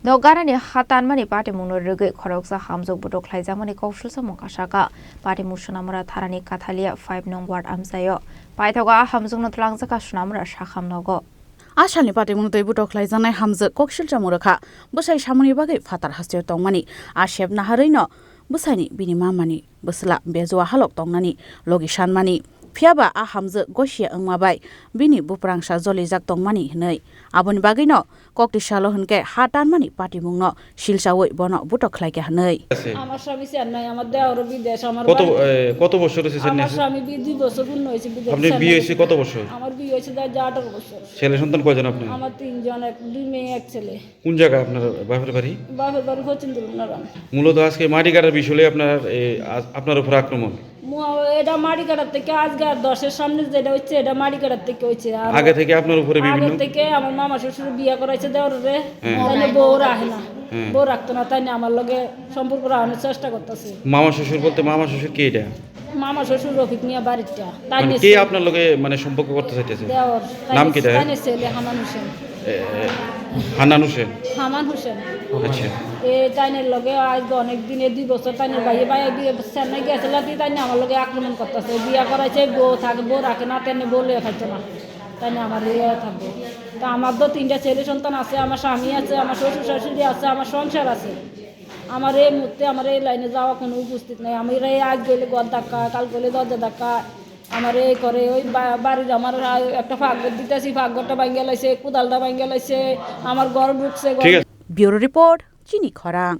Dogarani hatan mani party muno rege khoroksa hamjok budok khlaijamani kaushal samong kasaka party mushunamura tharani kathalia 5 nong ward amsayo paithoga hamjok notlangjaka sunamura shakhamnogo Ashalni party muno budok khlaijana hamjok kokshal jamuraka busai samuni bagai fatar hasyo tongmani asheb naharino busaini bini mamani busla bezwa halok tongnani logi shanmani Fiaba a hamze goshia angmabai bini buprangsa jolijak tongmani hnei aboni bagino kokti shalo hunke hatan mani party mungno shilsawoi bono butok khlaike hnei আমার স্বামী চেন্নাই আমার দেওর বিদেশ আমার কত বছর হয়েছে চেন্নাই আমার স্বামী 2 বছর পূর্ণ হয়েছে বিদেশ আপনি বিয়ে হয়েছে কত বছর আমার বিয়ে হয়েছে 18 বছর ছেলে সন্তান কয়জন আপনি আমার 3 জন এক 2 মেয়ে এক ছেলে কোন জায়গা আপনার বাপের বাড়ি ফচিন্দ্র নারায়ণ মূলত আজকে মাটি কাটার বিষয়ে আপনার উপর আক্রমণ এটা মাটি কাটার থেকে আজকে 10 এর সামনে যেটা হচ্ছে এটা মাটি কাটার থেকে হচ্ছে আর আগে থেকে আপনার উপরে বিভিন্ন আগে থেকে আমার মামা শ্বশুর বিয়ে করাইছে দেওরে তাইলে বউ রাখে না বউ রাখতো না তাই না আমার লগে সম্পর্ক রাখানোর চেষ্টা করতেছে মামা শ্বশুর বলতে মামা শ্বশুর কে এটা মামা শ্বশুর রফিক মিয়া বাড়িটা তাই মানে কে আপনার লগে মানে সম্পর্ক করতে চাইতেছে দেওর নাম কি তাই না ছেলে হামান হোসেন হান্নান হোসেন হামান হোসেন আচ্ছা এই তাইনের লগে আজ অনেক দিনে 2 বছর তাইনের ভাইয়ে ভাই বিয়ে চেন্নাই গেছিল তাইনে আমার লগে আক্রমণ করতেছে বিয়া করাইছে বউ থাকে বউ রাখে না তাইনে বলে খাইতো না তাইনে আমার ইয়ে থাকবো তা আমার তো 3টা ছেলে সন্তান আছে আমার স্বামী আছে আমার শ্বশুর শাশুড়ি আছে আমার সংসার আছে আমার এই মুহূর্তে আমার এই লাইনে যাওয়া কোনো উপস্থিত নেই আমি এই আজ গেলে ঘর ধাক্কা কাল গেলে দরজা ধাক্কা আমার এই করে ওই বাড়ির আমার একটা ফাঁকঘর দিতেছি ফাঁকঘরটা ভাঙ্গে লাইছে কোদালটা ভাঙ্গে লাইছে আমার ঘর ঢুকছে ব্যুরো রিপোর্ট চিনি খরাং।